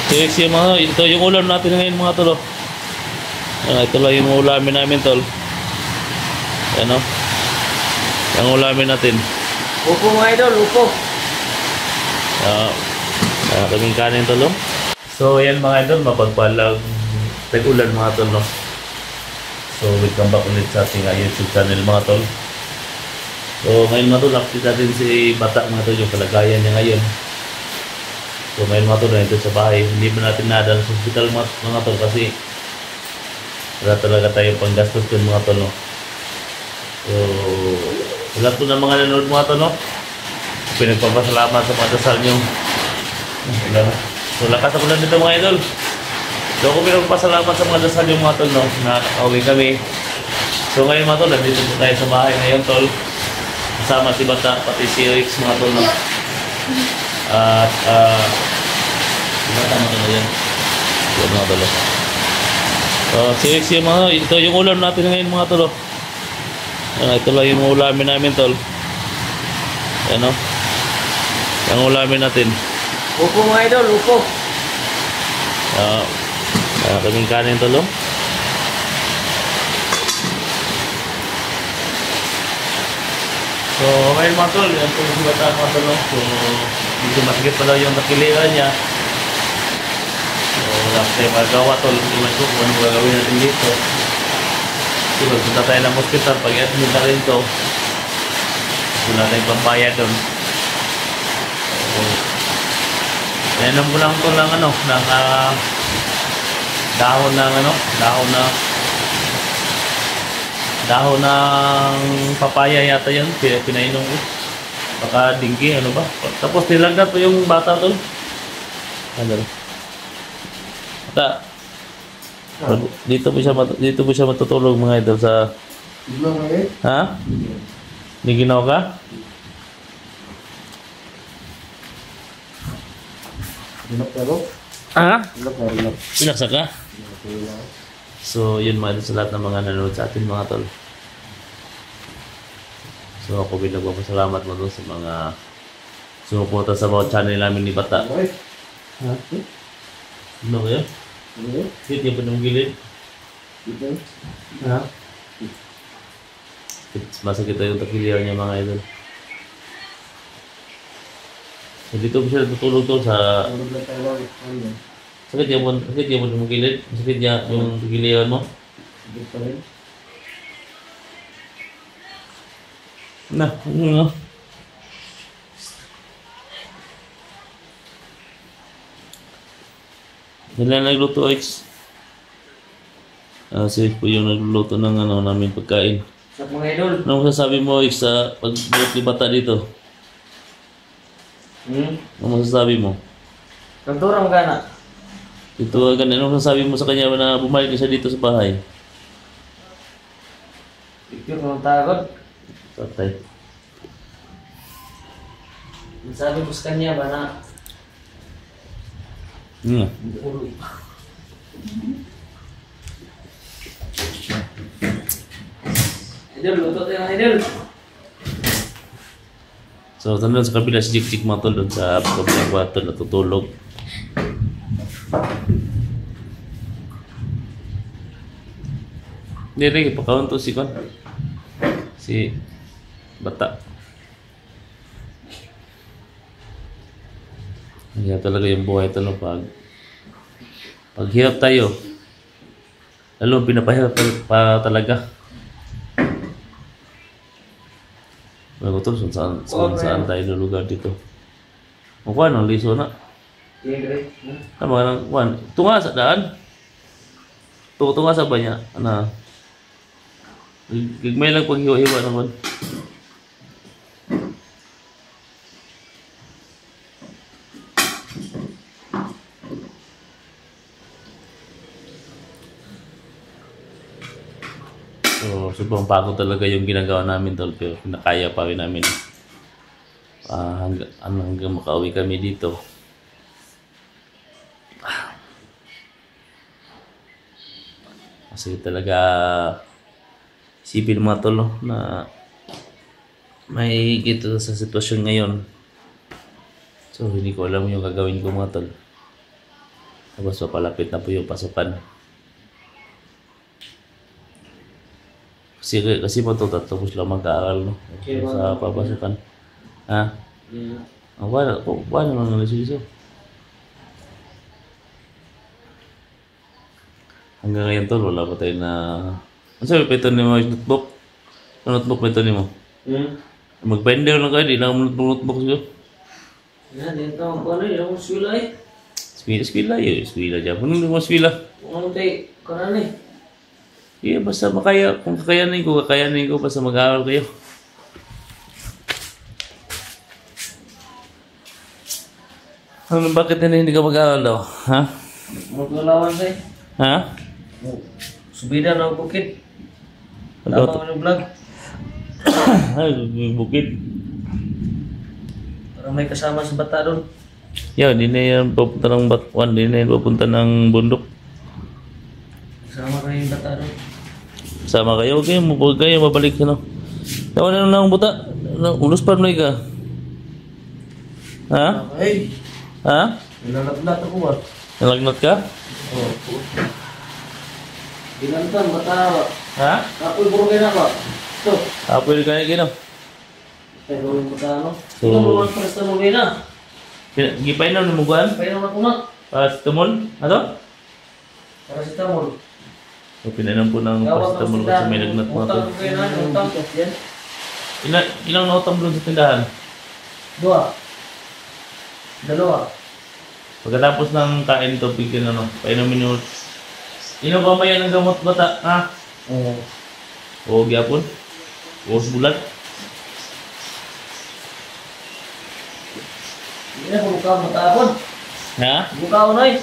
Six yung mga, ito yung ulam natin ngayon mga tol. Ito lang yung ulamin namin tol. Ano? Yung ulamin natin. Upo mga idol, upo. Kaming kanin tol. So yan mga idol, mapagpalang tag-ulan mga tol. No? So welcome back ulit sa ating YouTube channel mga tol. So ngayon mga tol, update natin si Bata mga tol, yung kalagayan niya ngayon. So ngayon mga tol, nandito sa bahay. Hindi ba natin nadal sa hospital mga tol kasi wala talaga tayong panggastos dun mga tol. No? So wala po ng mga nanonood mga tol. No? Pinagpapasalamat sa mga dasal nyo. So lakas ako lang dito mga idol. So ako pinagpapasalamat sa mga dasal nyo mga tol. No? Na nakauwi kami. So ngayon mga tol, nandito po tayo sa bahay ngayon tol. Kasama si Bata, pati si Rix mga tol. No? At tama na yan. Ito mga tol. Si Rix yung mga, ito yung ulam natin ngayon mga tol. Ito lang yung ulamin namin tol. Ano? Yung ulamin natin. Upo mga idol, upo. Kaming kanin tol. So ngayon mga tol, yan po yung Bata mga tol. So dito masigit pala yung nakiliran niya. So wala tayo magawa tol. Hindi man ito kung ano gagawin natin dito. So punta tayo ng hospital. Pag-admit na rin ito, wala tayong pambayad doon. So yan mo lang ito ng ano, ng dahon ng ano, dahon ng papaya yata yan, pinainom ko. Baka dinggi, ano ba? Tapos nilagdat po yung bata tol. Ano? Bata. Dito po siya matutulog mga idol sa... Ha? May ginawa ka? Ha? Pinaksa ka? So, yun mga idol sa lahat ng mga nanonood sa atin mga tol. So, ako pinagpapasalamat mo doon sa mga sumuporta sa mga channel namin ni Bata. Ha? Ano kaya? Hit yung pa ng gilid? Ha? Masakit yung takilihan niya mga idol. So, dito po siya natutulog doon sa... Sakit yung pa ng gilid? Sakit niya yung takilihan mo? Nah, ano? Nila nagluto X. Si po yung nagluluto ng ano namin pagkain. Sa mga idol. Ano masasabi mo X sa pagbalik ni Bata dito? Ano masasabi mo? Kanturang ka na. Ito agad, ano masasabi mo sa kanya na bumalik siya dito sa bahay? Picture ng tagod. Patay. Sabi ko sa kanya ba na idol, luto tayo mga idol. So, tandaan sa kabila si Jik mga tol doon sa kabilang kwarto natutulog. Hindi rin, ipakaon to si Kon. Si Bata. Kaya talaga yung buhay ito, no? Paghirap tayo, lalo pinapahirap pa talaga. Bago ito, saan tayo na lugar dito? Ang kuwan, ang liso na. Tama ka ng kuwan. Tunga sa daan. Tunga sa banya. Ano? Gagmay lang paghiwa-hiwa naman. So, sobrang pagod talaga yung ginagawa namin tol, pero pinakaya pa rin namin. Hanggang makauwi kami dito. Kasi talaga isipin mga tol, no, na may gito sa sitwasyon ngayon. So, hindi ko alam yung gagawin ko mga tol. Tapos papalapit na po yung pasukan. Kasi mo ito, tapos lang mag-aaral, no? Okay, Sa papasukan. Ha? Yeah. Paano lang nalisuso? Hanggang ngayon tol, wala pa tayo na... Ano sabi pa ito ni mo yung notebook? Ano notebook pa ito ni mo? Mag-binder lang kayo, di lang notebook siguro. Yan, dito ang ano yung swila eh. Eskwela yun, eskwela dyan. Ano mo eskwela? Ano tayo, kanan eh. Yeah, basta makaya, kung kakayanin ko, basta mag-aaral kayo. Ano, bakit hindi ka mag-aaral daw? Ha? Magkalawan tayo. Ha? Subida na bukid. Ano? Tama ng vlog. Ay, bukid. Para may kasama sa bata doon. Yan, hindi na yan papunta ng Batwan, hindi na yan papunta ng bundok. Kasama kayo yung bata doon. Sama kayo, okay, huwag kayo, mabalik ka no. Tawa na lang buta, ulos pa na ka. Ha? Ay, Ha? nilalaglat ako ba? Nalagnat ka? Oo. Ginantan, bata. Ha? Kapoy buro kayo na ba? Ito. Apoy ka na gino. Pero yung bata ano? So- Ito mo ang prestamol kayo na. Gipay na lumuguan? Painom na ko na. Paracetamol? Ano? Paracetamol. So, pinainom po ng paracetamol kasi may lagnat mga to. Utang ko kayo na. Utang. Yan. Ilang nautang doon sa tindahan? 2. 2. Pagkatapos ng kain to, bigyan ano, painumin nyo. Inom ba yan ng gamot bata? Ha? Oo. O gyapon? O bulat? Hindi na kumukha matapon. Ha? Mukha ko na eh.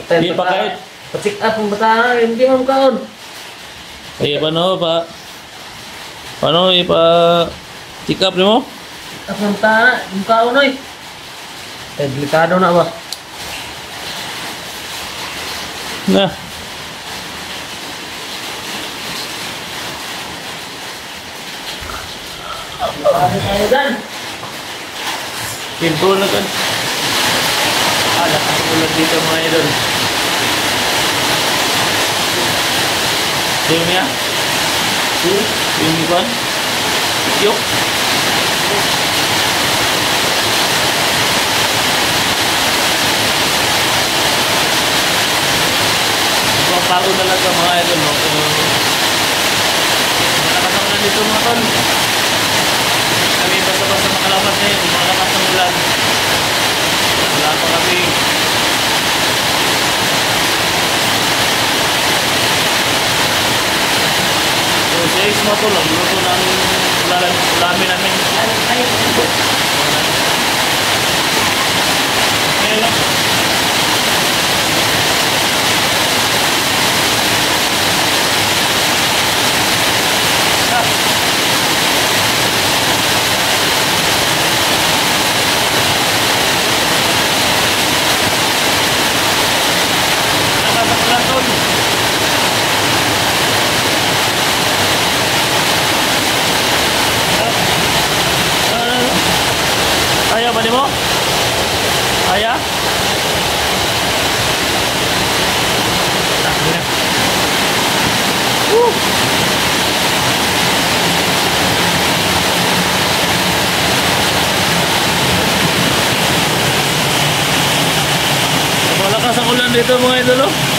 Hindi pa kahit. Pa-check up ang bata na. Hindi mo mukhaon. Ay, paano pa? Paano check up mo? Check up ang bata na. Mukha ko na eh. Delikado na ba? Na. Paano tayo dyan? Pinto na kan. Lakas ulat dito mga idol. Yung niya? Yung iban? Yok? Pagpapagod talaga mga idol. No? Malakas ang ulan dito mga tol. Kami basta-basta makalabas na yun. Malakas ang ulan. Wala pa kami. So, sa is mo tol. Luto namin ulamin namin. Kaya lang. Nakasaklan tol. Ayaw ba di mo? Ayaw? Takbo na. Malakas ang ulan dito mga idol. Ulan.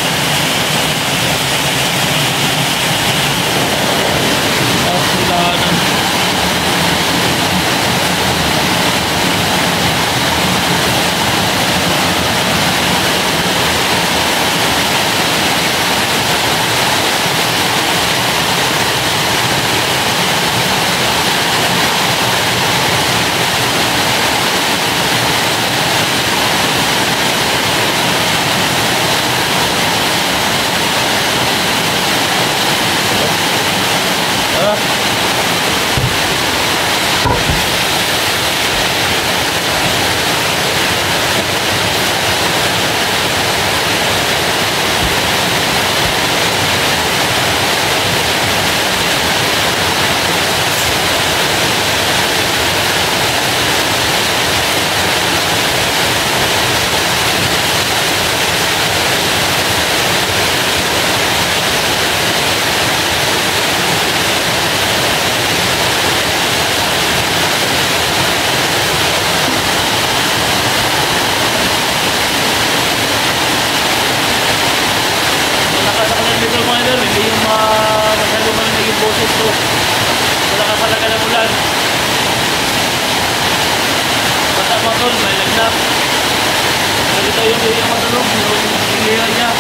yung iyang matulog, yung ilihan niya.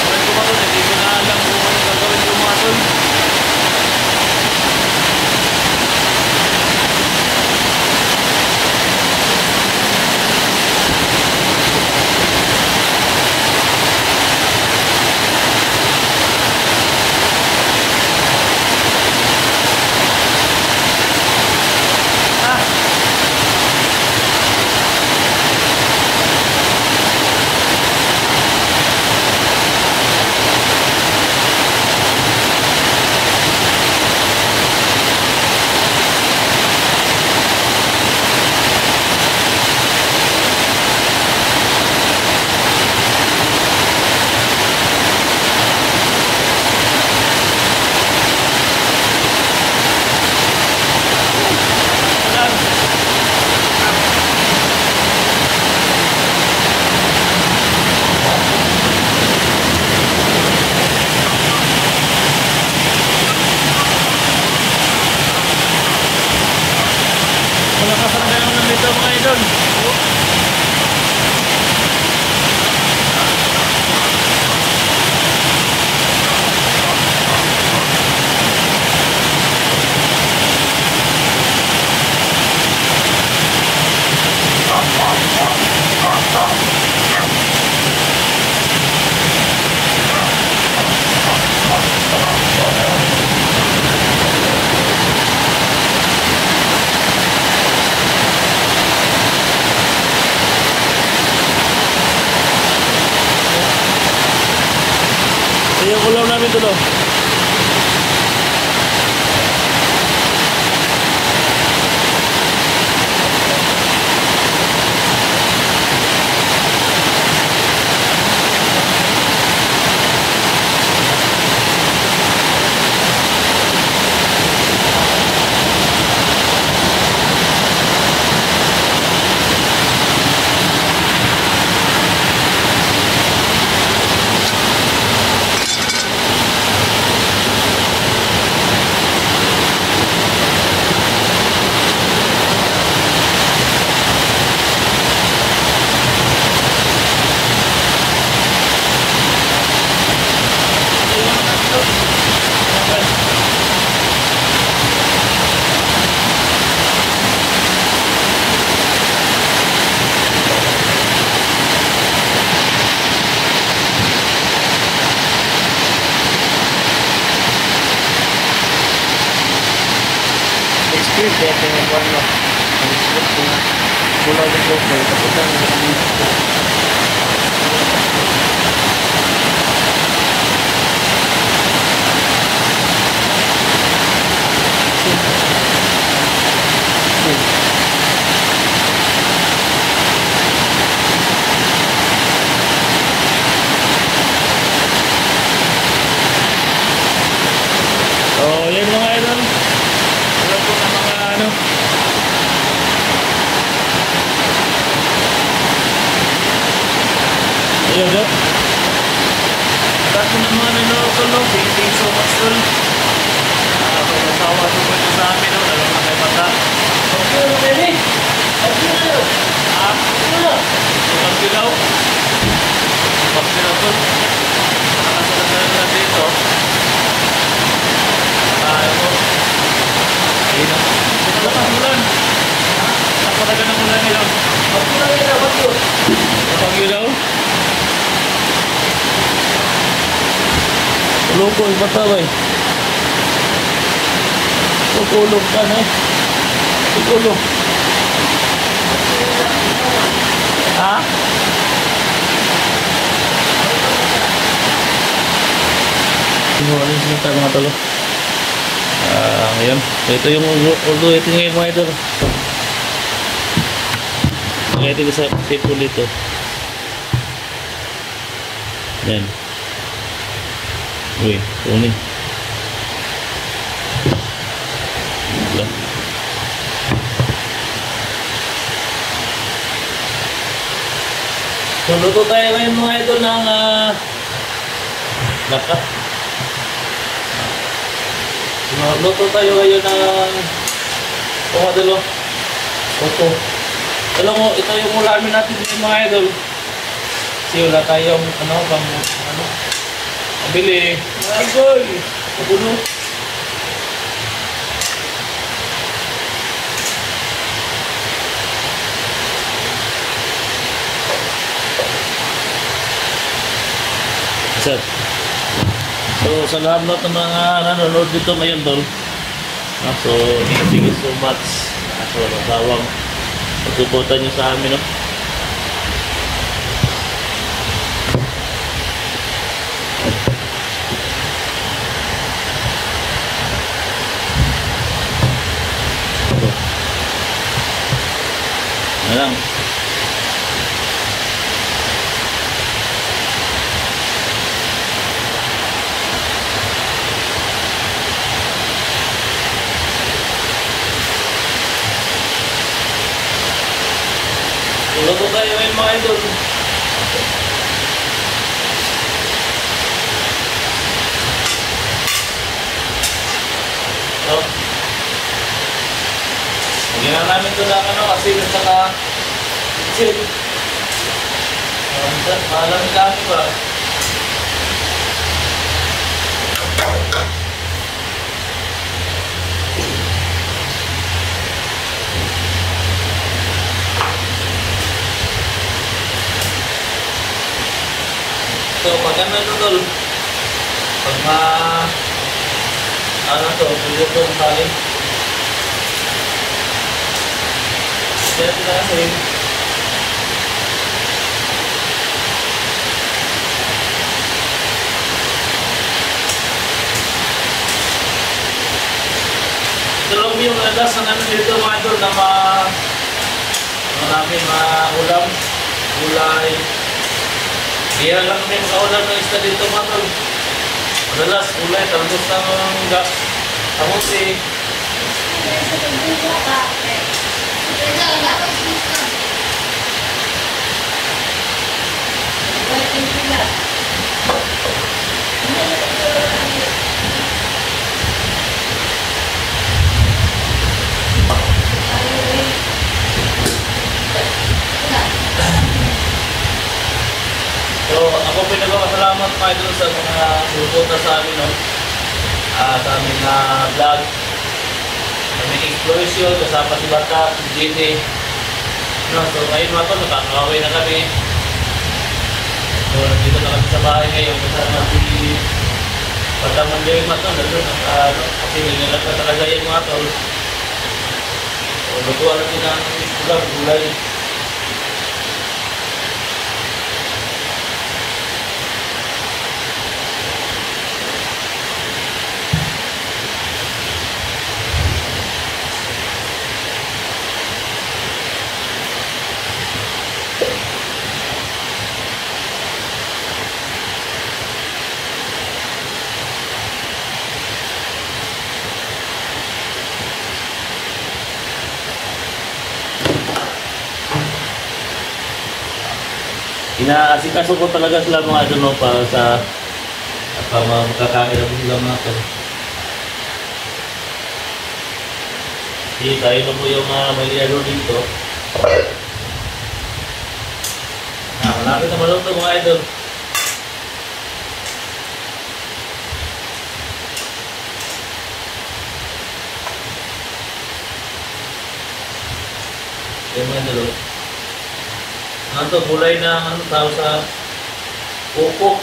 Kaya ko matulog, hindi ko na alam kung ano gagawin yung mga tol. Malakas ang gano'n ng dito mga idol. Ayan yung ulam namin tulo. Script ya dengan warna script dengan bola itu kita Oh, yan mga idol. Wala po na mga ano. Ayun, Dok. Kasi naman ano, tulog. Thank you so much, tol. Kung nasawa ito po sa amin, no? Lalo na kay bata. okay na baby okay na Ah, pagkilaw. Pagkilaw, tol. Nakasalan na dito. Ayaw mo. Ayun na. Napalakas ulan. Napalaga ng ulan nila. okay na kita bagus Pagkilaw. Loko, bata ba eh? Tutulog ka na eh. Tutulog. Ha? Sinuwalis mo tayo mga talo. Ngayon. Ito yung ulo ito ngayon mga idol. Ngayon ito sa people dito. Yan. Uy, ini. Wala. So, luto tayo ngayon mga idol ng laka. Luto tayo ngayon ng mga idol. Oto. Alam mo, ito yung ulamin natin yung mga idol. Kasi wala tayong mabili. Ay, boy! Kabuno. Sir. So, sa lahat ng mga nanonood dito ngayon, Dol. So, thank you so much. So, natawang pagsuporta nyo sa amin, no? Na lang. Luto tayo ngayon mga idol. So, lagyan na namin ito ng asin at saka chill. Malang dami ba? So, maganda ito, Tol. Pag pwede ito ang tali. Kaya ito na kasi. Ito lang yung adas na namin dito, mga Tol, na maraming ulam, gulay. Kaya lang kami makaulam ng isda dito, mga Tol. Madalas, gulay, talbos ng kamuti. So, ako pinagpapasalamat mga idol sa mga suporta sa amin, no? Sa aming vlog, sa aming exploration, kasama si Bata, si JT. No, so, ngayon mga tol, nakakaway na kami. So, nandito na kami sa bahay ngayon. Kasama si Bata Mandiwin mga tol. Kasi hingalat na talaga yan mga tol. So, lutuan natin ang gulay. Inaasikaso ko talaga sila mga idol, no, para sa makakain na sila mga idol. Tayo na po yung may ano dito. Malapit na maluto mga idol. Yan mga idol. Ito, gulay na tawag sa upo.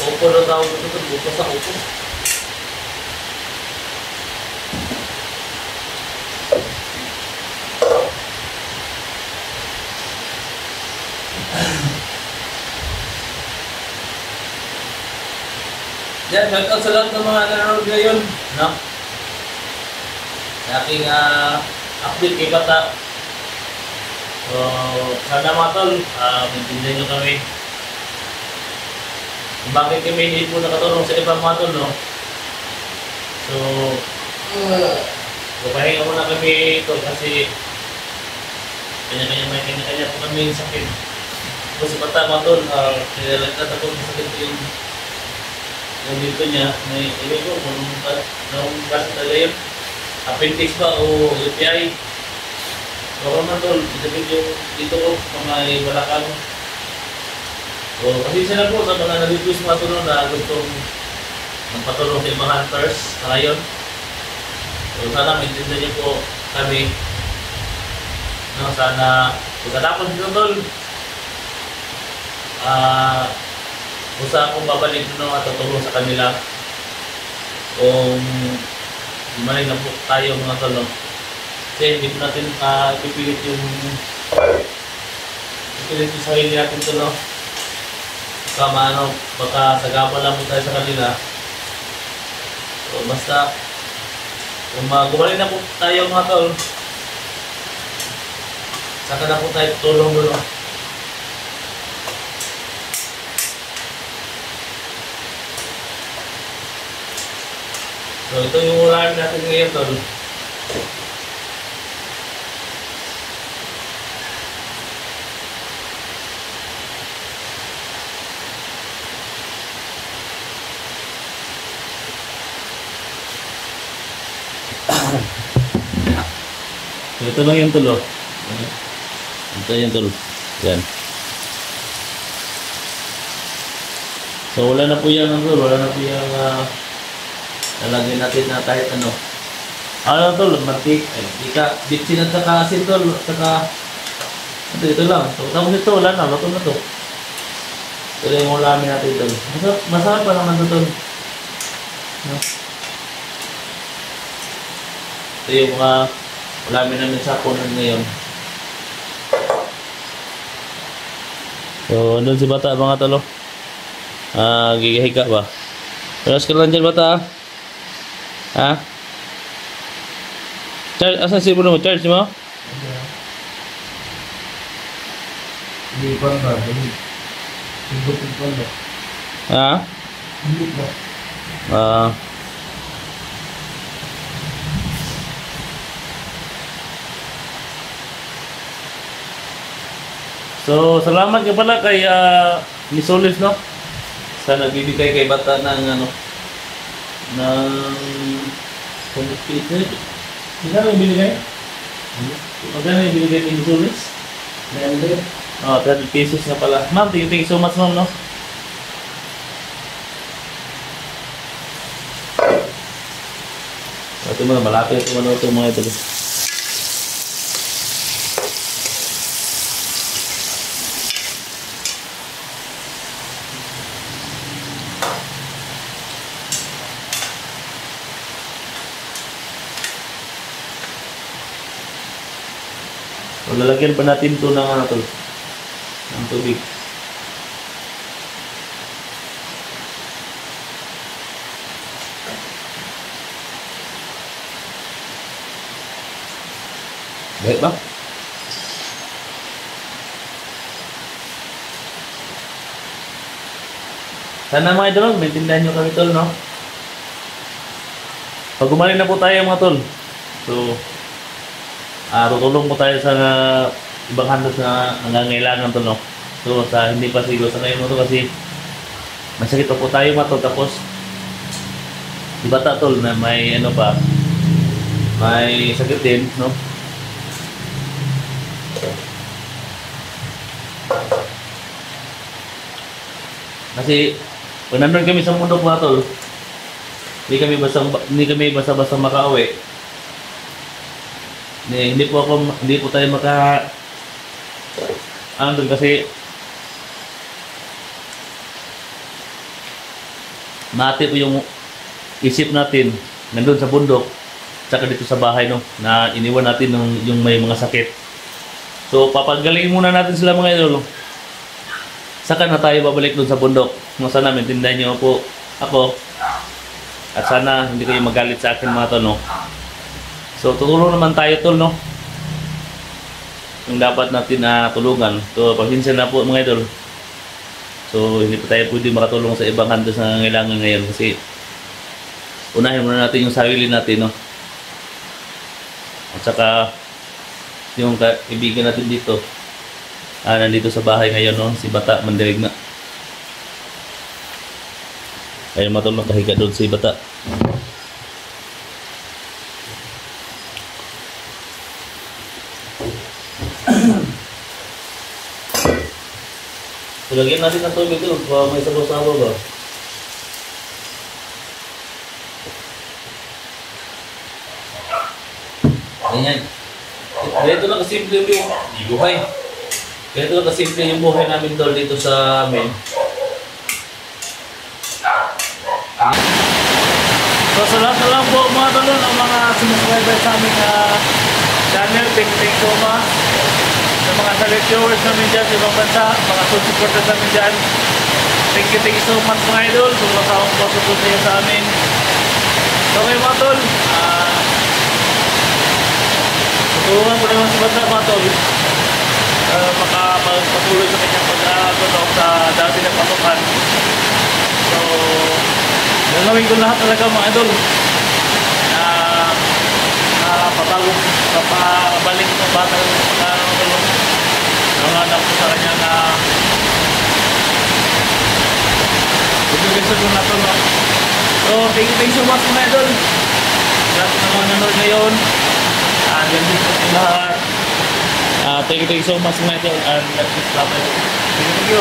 Upo na tawag ito, buko sa upo. Yan, welcome sa lahat ng mga nanonood ngayon, no? Sa aking update kay Bata. So, sana mga tol, maintindihan nyo kami. Kung bakit kami hindi po nakatulong sa ibang mga tol, no? So, papahinga muna kami ito kasi kanya-kanya po kami yung sakit. So, si Bata mga tol, nagtatakot sa sakit yung dito niya. May iwi ko kung kasi talaga yun. Appendix ba o UTI? Oo man tol, isipin yung dito ko sa may Balakang. So, kasi sila po sa mga nag-request mga tol na gustong magpatulong sa mga hunters sa ngayon. So, sana maintindihan niyo po kami. No, sana pagkatapos nito tol, usa akong babalik no at tutulong sa kanila. Kung gumaling na po tayo mga tol, no? Kasi hindi po natin pipilit yung sarili natin tol, no? Baka sagapa lang po tayo sa kanila. So, basta kung gumaling na po tayo mga tol, saka na po tayo tulong dulu. So ito yung ulam natin ngayon tol. So ito lang yung tulo. Ito yung tulo. Yan. So wala na po yan ang tulo. Wala na po yung lalagyan natin na kahit ano. Ano tol? Mantik. Ika. Bitsin at saka asin tol. Saka ito lang. So tapos ito wala na. Luto na to. Ito yung ulamin natin tol. Masarap pa naman ito tol. No? Ito yung mga ulamin namin sa punan ngayon. So, andun si bata mga talo. Gigahiga ba? Terus ka lang dyan bata. Ha? Charge, asan si mo? Charge mo? Hindi pa ba? Hindi pa ba? Ha? Hindi pa. So, salamat ka pala kay Miss Olive, no? Sa nagbibigay kay bata ng ano ng magkano yung binigay? Magkano yung binigay kay Miss Olive? 30 pesos na pala. Ma'am, thank you so much, ma'am, no? Ito mo na, malapit ito mo ito mga ito. So, lalagyan pa natin ito ng ano tol, ng tubig. Baik ba? Sana mga idol, maintindihan nyo kami tol, no? Pag gumaling na po tayo mga tol, so tutulong po tayo sa ibang handos na nangangailangan to, no? So sa hindi pa siguro sa ngayon mo to kasi masakit pa po tayo mga tol, tapos di bata tol na may ano pa, may sakit din, no? Kasi pag nandun kami sa mundo mga tol, hindi kami basta-basta makauwi. Hindi po tayo andun kasi mati po yung isip natin nandun sa bundok tsaka dito sa bahay, no, na iniwan natin yung may mga sakit. So papagaling muna natin sila mga idol, saka na tayo babalik dun sa bundok. Sana maintindihan niyo po ako at sana hindi kayo magalit sa akin mga tol, no. So tutulong naman tayo tol, no, yung dapat natin tulungan. So pasensya na po mga idol. So hindi pa tayo pwede makatulong sa ibang handos na nangangailangan ngayon kasi unahin muna natin yung sarili natin, no. At saka yung kaibigan natin dito nandito sa bahay ngayon, no, si Bata Mandirigma. Ayun mga tol, nakahiga doon si Bata. So, lagyan natin ng tubig doon para may sabaw-sabaw ba? Ganyan. Ganito lang kasimple yung buhay. Ganito lang kasimple yung buhay namin tol dito sa amin. So sa lahat na lang po mga tol, ang mga subscribers sa aming channel, thank you so much. Sa mga silent viewers namin dyan sa ibang bansa, mga supporters namin dyan, thank you so much mga idol. Kung makakong po sa sa amin. So kayo mga tol, tulungan ko naman sa banda mga tol, makapagpatuloy sa kanyang pag-aagotok sa dati ng pasukan. So, gagawin ko lahat talaga mga idol na papabalik ng bata ng nanganak ko sa kanya na gusto na ito, no? So, thank you so much mga idol. Lahat na mga nanood ngayon. Ganun po sa lahat. Thank you so much mga idol. And let's just stop it. Thank you.